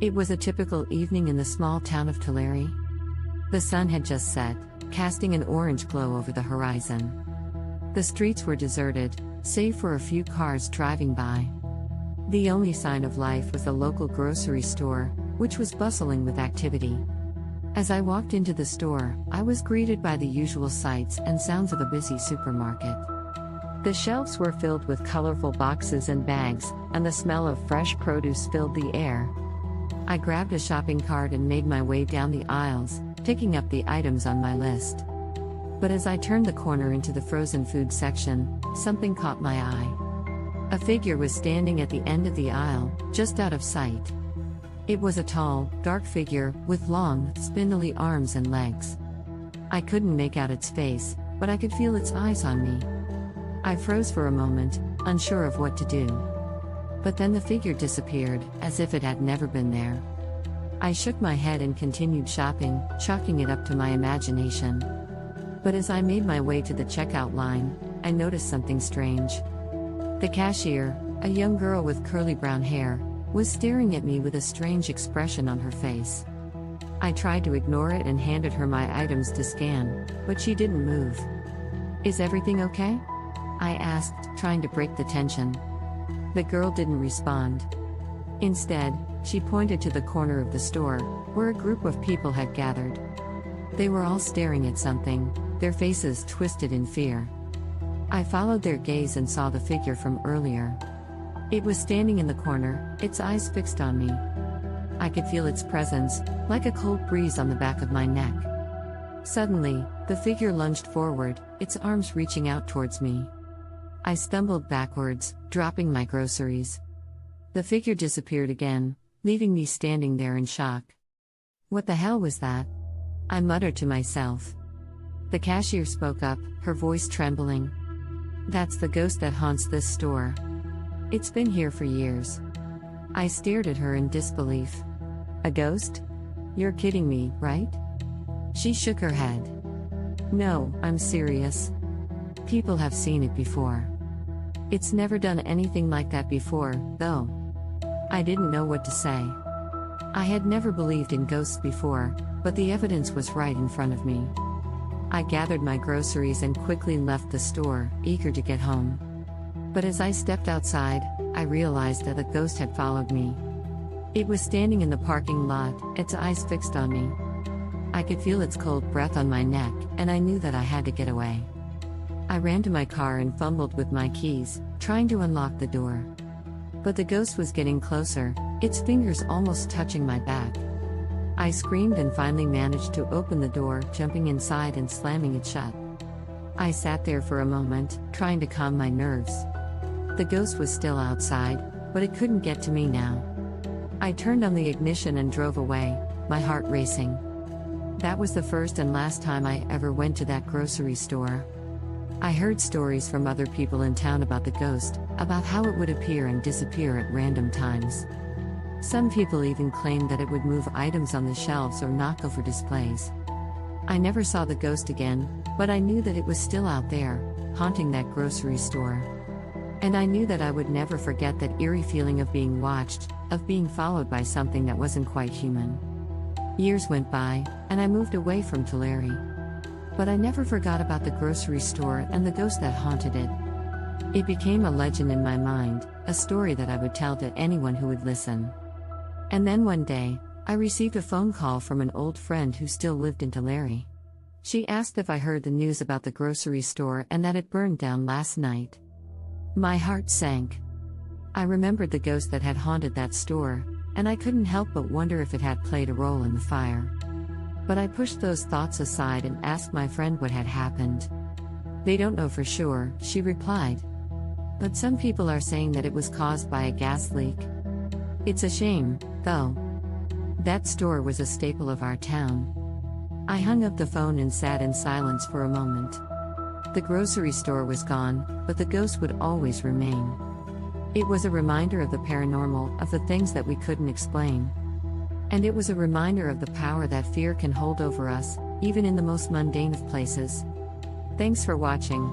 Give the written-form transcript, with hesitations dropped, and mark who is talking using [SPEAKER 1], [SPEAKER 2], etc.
[SPEAKER 1] It was a typical evening in the small town of Tulare. The sun had just set, casting an orange glow over the horizon. The streets were deserted, save for a few cars driving by. The only sign of life was the local grocery store, which was bustling with activity. As I walked into the store, I was greeted by the usual sights and sounds of a busy supermarket. The shelves were filled with colorful boxes and bags, and the smell of fresh produce filled the air. I grabbed a shopping cart and made my way down the aisles, picking up the items on my list. But as I turned the corner into the frozen food section, something caught my eye. A figure was standing at the end of the aisle, just out of sight. It was a tall, dark figure, with long, spindly arms and legs. I couldn't make out its face, but I could feel its eyes on me. I froze for a moment, unsure of what to do. But then the figure disappeared, as if it had never been there. I shook my head and continued shopping, chalking it up to my imagination. But as I made my way to the checkout line, I noticed something strange. The cashier, a young girl with curly brown hair, was staring at me with a strange expression on her face. I tried to ignore it and handed her my items to scan, but she didn't move. "Is everything okay?" I asked, trying to break the tension. The girl didn't respond. Instead, she pointed to the corner of the store, where a group of people had gathered. They were all staring at something, their faces twisted in fear. I followed their gaze and saw the figure from earlier. It was standing in the corner, its eyes fixed on me. I could feel its presence, like a cold breeze on the back of my neck. Suddenly, the figure lunged forward, its arms reaching out towards me. I stumbled backwards, dropping my groceries. The figure disappeared again, leaving me standing there in shock. "What the hell was that?" I muttered to myself. The cashier spoke up, her voice trembling. "That's the ghost that haunts this store. It's been here for years." I stared at her in disbelief. "A ghost? You're kidding me, right?" She shook her head. "No, I'm serious. People have seen it before. It's never done anything like that before, though." I didn't know what to say. I had never believed in ghosts before, but the evidence was right in front of me. I gathered my groceries and quickly left the store, eager to get home. But as I stepped outside, I realized that a ghost had followed me. It was standing in the parking lot, its eyes fixed on me. I could feel its cold breath on my neck, and I knew that I had to get away. I ran to my car and fumbled with my keys, trying to unlock the door. But the ghost was getting closer, its fingers almost touching my back. I screamed and finally managed to open the door, jumping inside and slamming it shut. I sat there for a moment, trying to calm my nerves. The ghost was still outside, but it couldn't get to me now. I turned on the ignition and drove away, my heart racing. That was the first and last time I ever went to that grocery store. I heard stories from other people in town about the ghost, about how it would appear and disappear at random times. Some people even claimed that it would move items on the shelves or knock over displays. I never saw the ghost again, but I knew that it was still out there, haunting that grocery store. And I knew that I would never forget that eerie feeling of being watched, of being followed by something that wasn't quite human. Years went by, and I moved away from Tulare. But I never forgot about the grocery store and the ghost that haunted it. It became a legend in my mind, a story that I would tell to anyone who would listen. And then one day, I received a phone call from an old friend who still lived in Tulare. She asked if I heard the news about the grocery store and that it burned down last night. My heart sank. I remembered the ghost that had haunted that store, and I couldn't help but wonder if it had played a role in the fire. But I pushed those thoughts aside and asked my friend what had happened. "They don't know for sure," she replied. "But some people are saying that it was caused by a gas leak. It's a shame, though. That store was a staple of our town." I hung up the phone and sat in silence for a moment. The grocery store was gone, but the ghost would always remain. It was a reminder of the paranormal, of the things that we couldn't explain. And it was a reminder of the power that fear can hold over us, even in the most mundane of places. Thanks for watching.